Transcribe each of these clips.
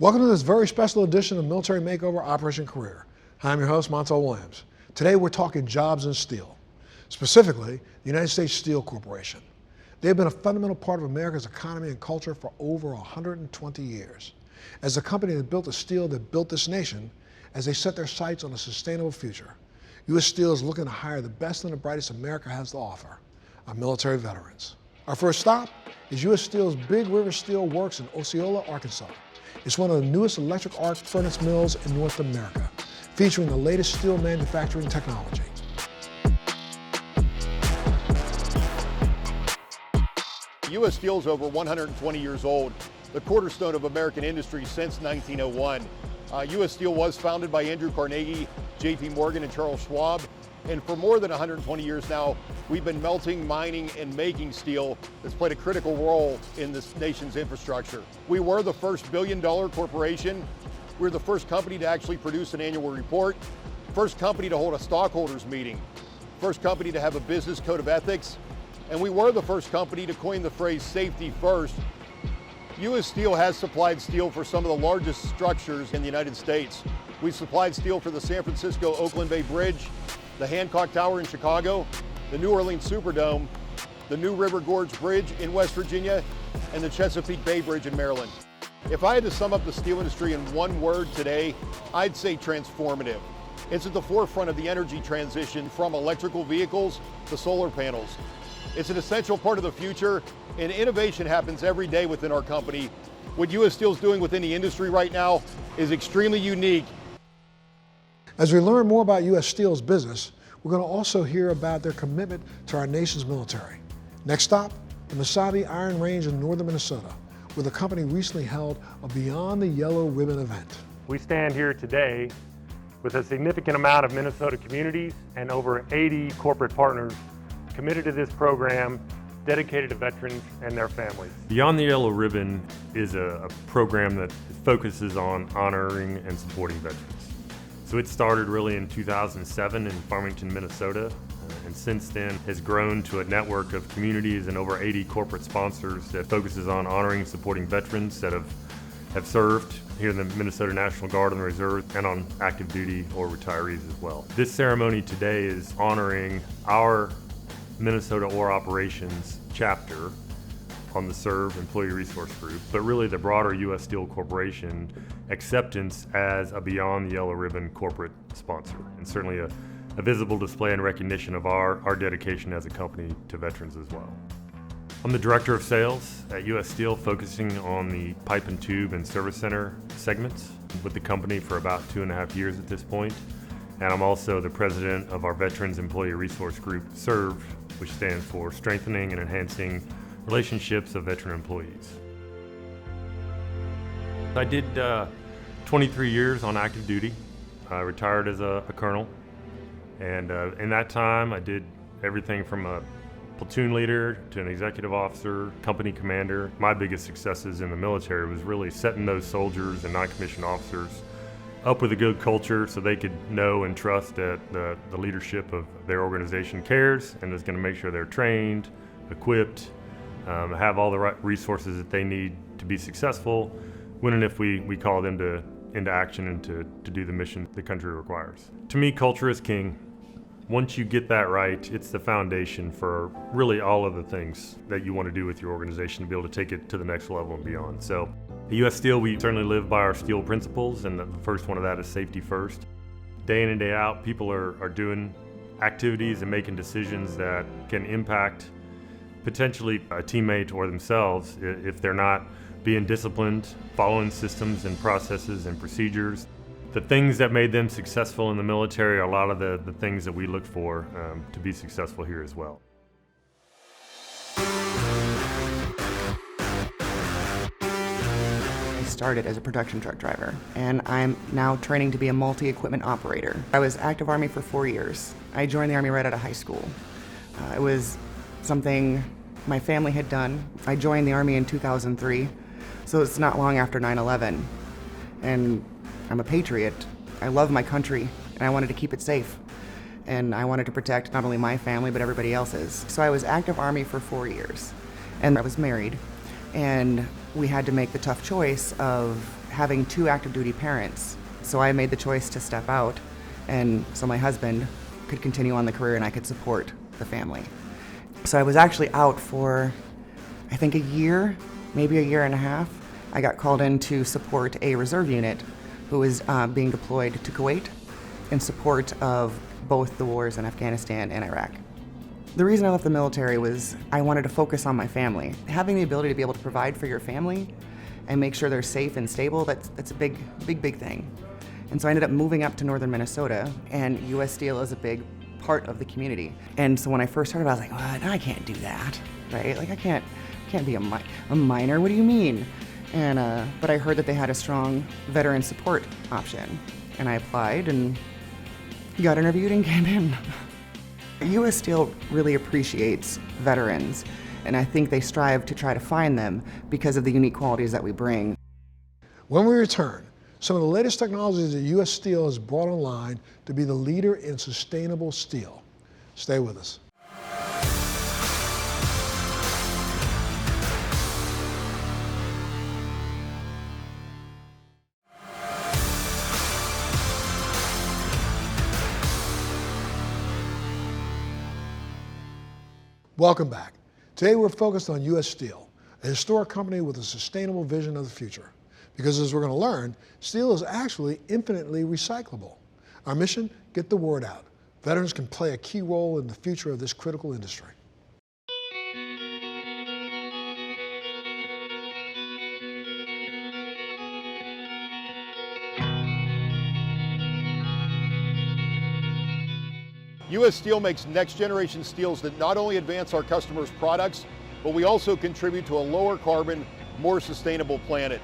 Welcome to this very special edition of Military Makeover Operation Career. I'm your host, Montel Williams. Today we're talking jobs in steel, specifically the United States Steel Corporation. They've been a fundamental part of America's economy and culture for over 120 years. As the company that built the steel that built this nation, as they set their sights on a sustainable future, U.S. Steel is looking to hire the best and the brightest America has to offer, our military veterans. Our first stop is U.S. Steel's Big River Steel Works in Osceola, Arkansas. It's one of the newest electric arc furnace mills in North America, featuring the latest steel manufacturing technology. U.S. Steel is over 120 years old, the cornerstone of American industry since 1901. U.S. Steel was founded by Andrew Carnegie, J.P. Morgan, and Charles Schwab. And for more than 120 years now, we've been melting, mining, and making steel that's played a critical role in this nation's infrastructure. We were the first billion-dollar corporation. We were the first company to actually produce an annual report, first company to hold a stockholders meeting, first company to have a business code of ethics, and we were the first company to coin the phrase safety first. U.S. Steel has supplied steel for some of the largest structures in the United States. We've supplied steel for the San Francisco-Oakland Bay Bridge, the Hancock Tower in Chicago, the New Orleans Superdome, the New River Gorge Bridge in West Virginia, and the Chesapeake Bay Bridge in Maryland. If I had to sum up the steel industry in one word today, I'd say transformative. It's at the forefront of the energy transition from electrical vehicles to solar panels. It's an essential part of the future, and innovation happens every day within our company. What U.S. Steel is doing within the industry right now is extremely unique. As we learn more about U.S. Steel's business, we're going to also hear about their commitment to our nation's military. Next stop, the Mesabi Iron Range in northern Minnesota, where the company recently held a Beyond the Yellow Ribbon event. We stand here today with a significant amount of Minnesota communities and over 80 corporate partners committed to this program, dedicated to veterans and their families. Beyond the Yellow Ribbon is a program that focuses on honoring and supporting veterans. So it started really in 2007 in Farmington, Minnesota, and since then has grown to a network of communities and over 80 corporate sponsors that focuses on honoring and supporting veterans that have served here in the Minnesota National Guard and the Reserve and on active duty or retirees as well. This ceremony today is honoring our Minnesota Ore Operations chapter on the SERV Employee Resource Group, but really the broader U.S. Steel Corporation acceptance as a Beyond the Yellow Ribbon corporate sponsor, and certainly a visible display and recognition of our dedication as a company to veterans as well. I'm the Director of Sales at U.S. Steel, focusing on the pipe and tube and service center segments with the company for about 2.5 years at this point. And I'm also the President of our Veterans Employee Resource Group, SERV, which stands for Strengthening and Enhancing Relationships of Veteran Employees. I did 23 years on active duty. I retired as a colonel, and in that time I did everything from a platoon leader to an executive officer, company commander. My biggest successes in the military was really setting those soldiers and non-commissioned officers up with a good culture so they could know and trust that the leadership of their organization cares and is going to make sure they're trained, equipped, have all the right resources that they need to be successful when and if we call them into action and to do the mission the country requires. To me, culture is king. Once you get that right, it's the foundation for really all of the things that you want to do with your organization to be able to take it to the next level and beyond. So at U.S. Steel, we certainly live by our steel principles, and the first one of that is safety first. Day in and day out, people are doing activities and making decisions that can impact potentially a teammate or themselves if they're not being disciplined, following systems and processes and procedures. The things that made them successful in the military are a lot of the things that we look for to be successful here as well. I started as a production truck driver, and I'm now training to be a multi-equipment operator. I was active Army for 4 years. I joined the Army right out of high school. It was something my family had done. I joined the Army in 2003, so it's not long after 9/11. And I'm a patriot. I love my country, and I wanted to keep it safe. And I wanted to protect not only my family, but everybody else's. So I was active Army for 4 years, and I was married. And we had to make the tough choice of having 2 active duty parents. So I made the choice to step out, and so my husband could continue on the career and I could support the family. So I was actually out for, I think, a year, maybe a year and a half. I got called in to support a reserve unit who was being deployed to Kuwait in support of both the wars in Afghanistan and Iraq. The reason I left the military was I wanted to focus on my family. Having the ability to be able to provide for your family and make sure they're safe and stable, that's a big thing. And so I ended up moving up to northern Minnesota, and U.S. Steel is a big part of the community. And so when I first started, I was like, what? I can't do that, right? Like I can't be a miner. What do you mean? And but I heard that they had a strong veteran support option, and I applied and got interviewed and came in. U.S. Steel really appreciates veterans, and I think they strive to try to find them because of the unique qualities that we bring. When we return, some of the latest technologies that U.S. Steel has brought online to be the leader in sustainable steel. Stay with us. Welcome back. Today we're focused on U.S. Steel, a historic company with a sustainable vision of the future. Because as we're going to learn, steel is actually infinitely recyclable. Our mission, get the word out. Veterans can play a key role in the future of this critical industry. U.S. Steel makes next-generation steels that not only advance our customers' products, but we also contribute to a lower carbon, more sustainable planet.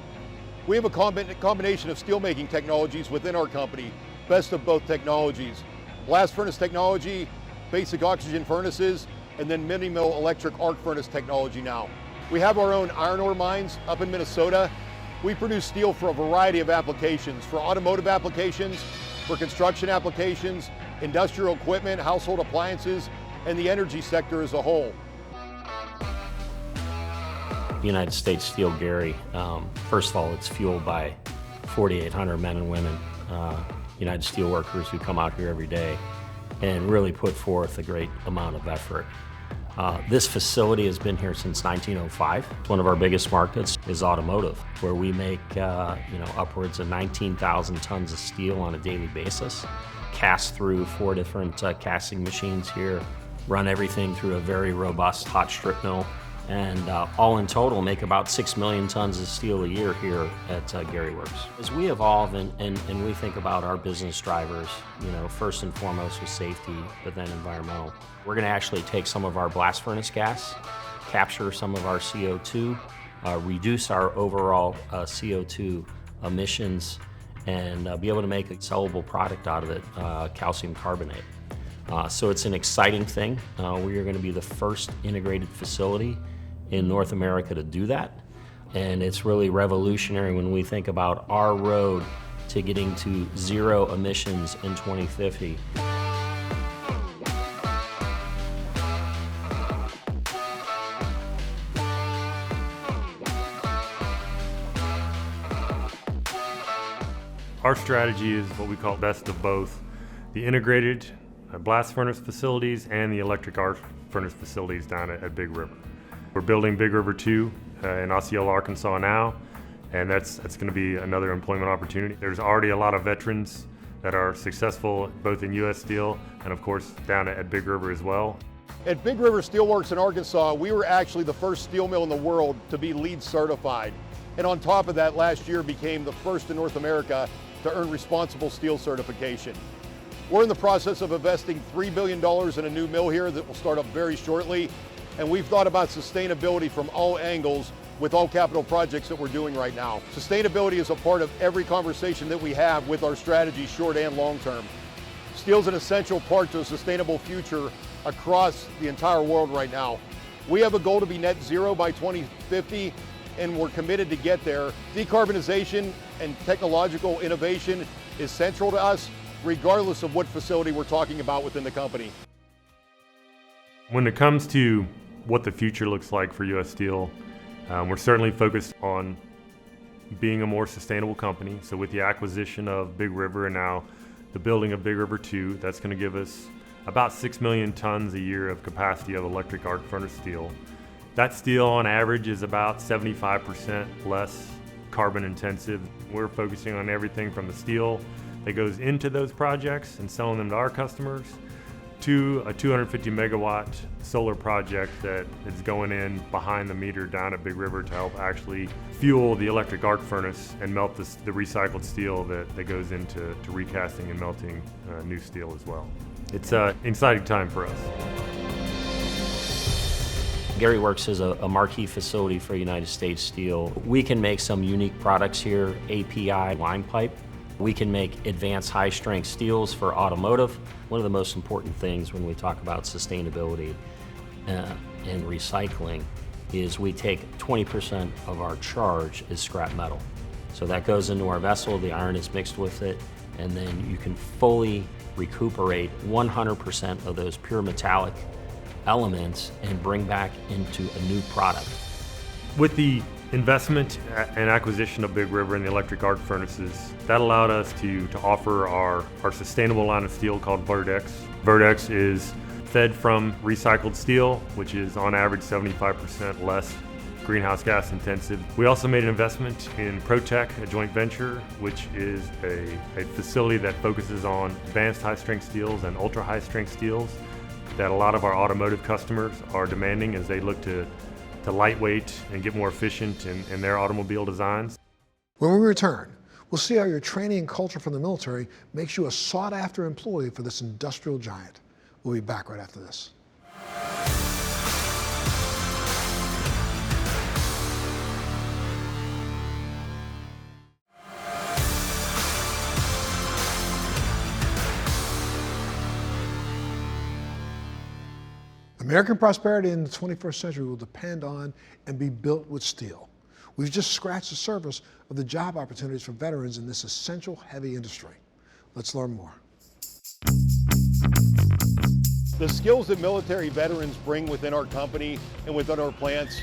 We have a combination of steelmaking technologies within our company, best of both technologies. Blast furnace technology, basic oxygen furnaces, and then mini-mill electric arc furnace technology now. We have our own iron ore mines up in Minnesota. We produce steel for a variety of applications, for automotive applications, for construction applications, industrial equipment, household appliances, and the energy sector as a whole. United States Steel Gary, first of all, it's fueled by 4,800 men and women, United Steel workers who come out here every day and really put forth a great amount of effort. This facility has been here since 1905. One of our biggest markets is automotive, where we make upwards of 19,000 tons of steel on a daily basis, cast through 4 different casting machines here, run everything through a very robust hot strip mill, and all in total make about 6 million tons of steel a year here at Gary Works. As we evolve and we think about our business drivers, first and foremost with safety, but then environmental, we're going to actually take some of our blast furnace gas, capture some of our CO2, reduce our overall CO2 emissions, and be able to make a sellable product out of it, calcium carbonate. So it's an exciting thing. We are going to be the first integrated facility in North America to do that. And it's really revolutionary when we think about our road to getting to zero emissions in 2050. Our strategy is what we call best of both, the integrated blast furnace facilities and the electric arc furnace facilities down at Big River. We're building Big River 2 in Osceola, Arkansas now, and that's going to be another employment opportunity. There's already a lot of veterans that are successful both in U.S. Steel and of course down at Big River as well. At Big River Steelworks in Arkansas, we were actually the first steel mill in the world to be LEED certified. And on top of that, last year became the first in North America to earn responsible steel certification. We're in the process of investing $3 billion in a new mill here that will start up very shortly. And we've thought about sustainability from all angles with all capital projects that we're doing right now. Sustainability is a part of every conversation that we have with our strategy, short and long term. Steel's an essential part to a sustainable future across the entire world right now. We have a goal to be net zero by 2050, and we're committed to get there. Decarbonization and technological innovation is central to us, regardless of what facility we're talking about within the company. When it comes to what the future looks like for U.S. Steel, we're certainly focused on being a more sustainable company. So with the acquisition of Big River and now the building of Big River 2, that's going to give us about 6 million tons a year of capacity of electric arc furnace steel. That steel on average is about 75% less carbon intensive. We're focusing on everything from the steel that goes into those projects and selling them to our customers to a 250 megawatt solar project that is going in behind the meter down at Big River to help actually fuel the electric arc furnace and melt the recycled steel that goes into recasting and melting new steel as well. It's an exciting time for us. Gary Works is a marquee facility for United States Steel. We can make some unique products here, API line pipe. We can make advanced high-strength steels for automotive. One of the most important things when we talk about sustainability and recycling is we take 20% of our charge is scrap metal. So that goes into our vessel, the iron is mixed with it, and then you can fully recuperate 100% of those pure metallic elements and bring back into a new product. With the investment and acquisition of Big River and the electric arc furnaces, that allowed us to offer our sustainable line of steel called Verdex. Verdex is fed from recycled steel, which is on average 75% less greenhouse gas intensive. We also made an investment in Protec, a joint venture, which is a facility that focuses on advanced high-strength steels and ultra-high-strength steels that a lot of our automotive customers are demanding as they look to lightweight and get more efficient in their automobile designs. When we return, we'll see how your training and culture from the military makes you a sought-after employee for this industrial giant. We'll be back right after this. American prosperity in the 21st century will depend on and be built with steel. We've just scratched the surface of the job opportunities for veterans in this essential heavy industry. Let's learn more. The skills that military veterans bring within our company and within our plants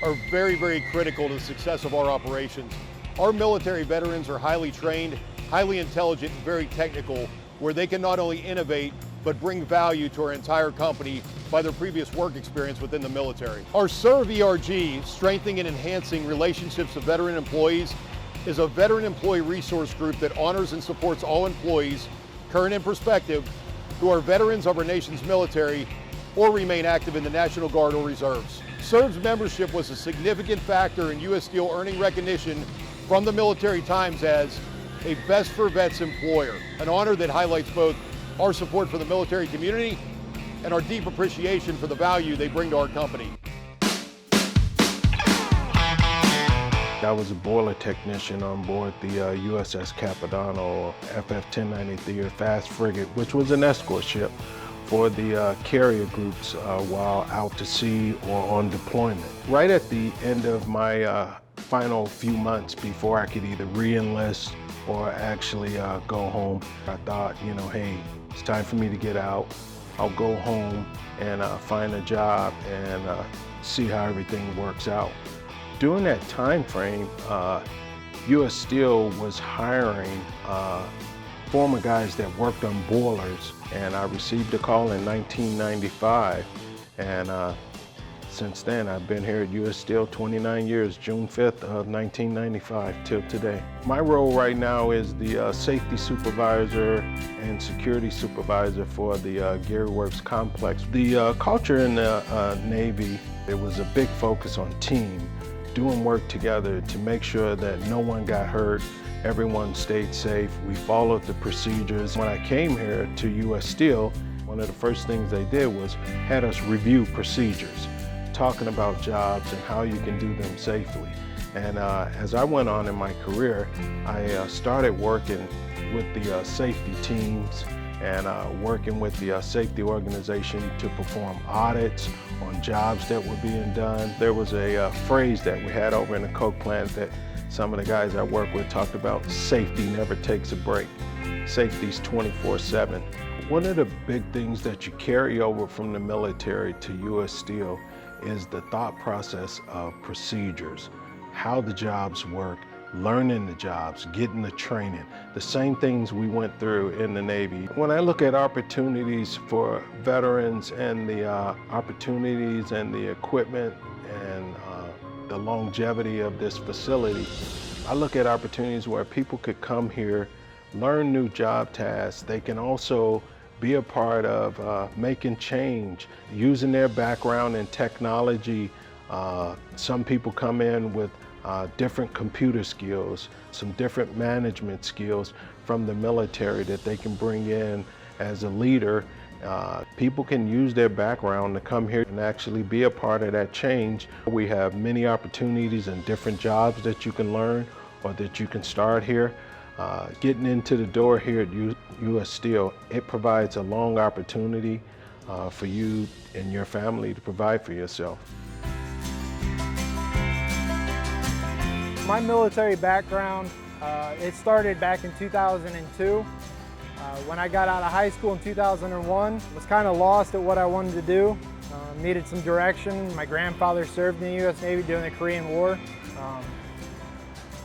are very, very critical to the success of our operations. Our military veterans are highly trained, highly intelligent, and very technical, where they can not only innovate, but bring value to our entire company by their previous work experience within the military. Our Serve ERG, Strengthening and Enhancing Relationships of Veteran Employees, is a veteran employee resource group that honors and supports all employees, current and prospective, who are veterans of our nation's military or remain active in the National Guard or Reserves. Serve's membership was a significant factor in U.S. Steel earning recognition from the Military Times as a Best for Vets employer, an honor that highlights both our support for the military community and our deep appreciation for the value they bring to our company. I was a boiler technician on board the USS Capodanno, FF-1093, a fast frigate, which was an escort ship for the carrier groups while out to sea or on deployment. Right at the end of my final few months before I could either re-enlist or actually go home, I thought, hey, it's time for me to get out. I'll go home and find a job and see how everything works out. During that time frame, U.S. Steel was hiring former guys that worked on boilers, and I received a call in 1995, and since then I've been here at U.S. Steel 29 years, June 5th of 1995 till today. My role right now is the safety supervisor and security supervisor for the Gary Works complex. The culture in the Navy, there was a big focus on team, doing work together to make sure that no one got hurt, everyone stayed safe. We followed the procedures. When I came here to U.S. Steel, one of the first things they did was had us review procedures, talking about jobs and how you can do them safely. And as I went on in my career, I started working with the safety teams and working with the safety organization to perform audits on jobs that were being done. There was a phrase that we had over in the coke plant that some of the guys I work with talked about: safety never takes a break. Safety's 24/7. One of the big things that you carry over from the military to U.S. Steel is the thought process of procedures, how the jobs work, learning the jobs, getting the training, the same things we went through in the Navy. When I look at opportunities for veterans and the opportunities and the equipment and the longevity of this facility, I look at opportunities where people could come here, learn new job tasks. They can also be a part of making change, using their background in technology. Some people come in with different computer skills, some different management skills from the military that they can bring in as a leader. People can use their background to come here and actually be a part of that change. We have many opportunities and different jobs that you can learn or that you can start here. Getting into the door here at U.S. Steel, it provides a long opportunity for you and your family to provide for yourself. My military background, it started back in 2002. When I got out of high school in 2001, was kind of lost at what I wanted to do. Needed some direction. My grandfather served in the U.S. Navy during the Korean War.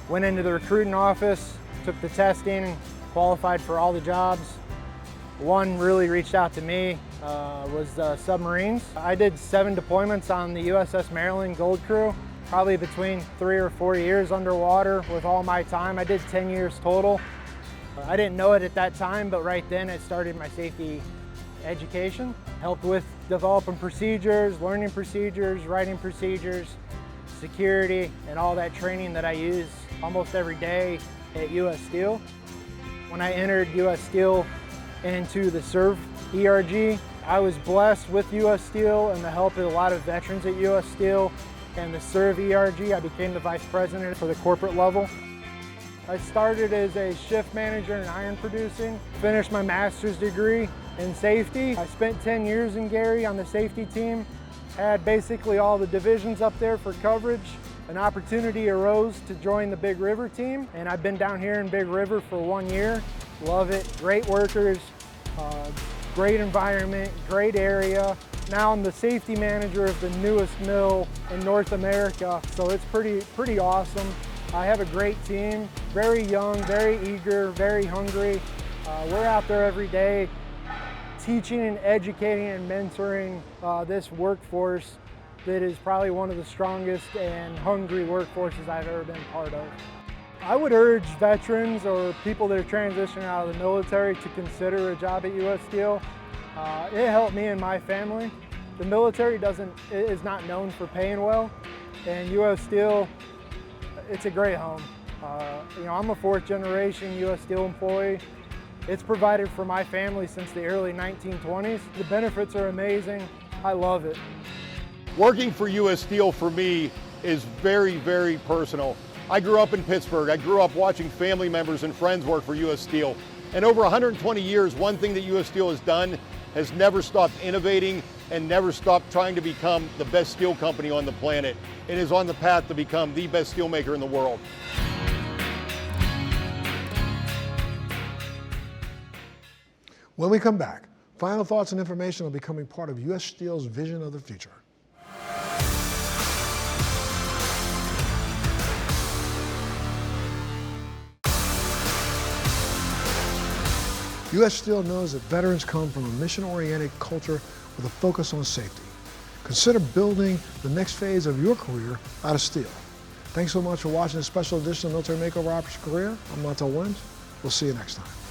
Went into the recruiting office, took the testing, qualified for all the jobs. One really reached out to me, was submarines. I did 7 deployments on the USS Maryland Gold Crew, probably between 3 or 4 years underwater with all my time. I did 10 years total. I didn't know it at that time, but right then it started my safety education. Helped with developing procedures, learning procedures, writing procedures, security, and all that training that I use almost every day at U.S. Steel. When I entered U.S. Steel into the SERV ERG, I was blessed with U.S. Steel and the help of a lot of veterans at U.S. Steel and the SERV ERG. I became the vice president for the corporate level. I started as a shift manager in iron producing, finished my master's degree in safety. I spent 10 years in Gary on the safety team, had basically all the divisions up there for coverage. An opportunity arose to join the Big River team, and I've been down here in Big River for 1 year. Love it, great workers, great environment, great area. Now I'm the safety manager of the newest mill in North America, so it's pretty awesome. I have a great team, very young, very eager, very hungry. We're out there every day teaching and educating and mentoring this workforce that is probably one of the strongest and hungry workforces I've ever been part of. I would urge veterans or people that are transitioning out of the military to consider a job at U.S. Steel. It helped me and my family. The military is not known for paying well, and U.S. Steel, it's a great home. I'm a 4th generation U.S. Steel employee. It's provided for my family since the early 1920s. The benefits are amazing. I love it. Working for U.S. Steel for me is very, very personal. I grew up in Pittsburgh. I grew up watching family members and friends work for U.S. Steel. And over 120 years, one thing that U.S. Steel has done has never stopped innovating and never stopped trying to become the best steel company on the planet. It is on the path to become the best steelmaker in the world. When we come back, final thoughts and information on becoming part of U.S. Steel's vision of the future. U.S. Steel knows that veterans come from a mission-oriented culture with a focus on safety. Consider building the next phase of your career out of steel. Thanks so much for watching this special edition of Military Makeover Operation Career. I'm Montel Williams. We'll see you next time.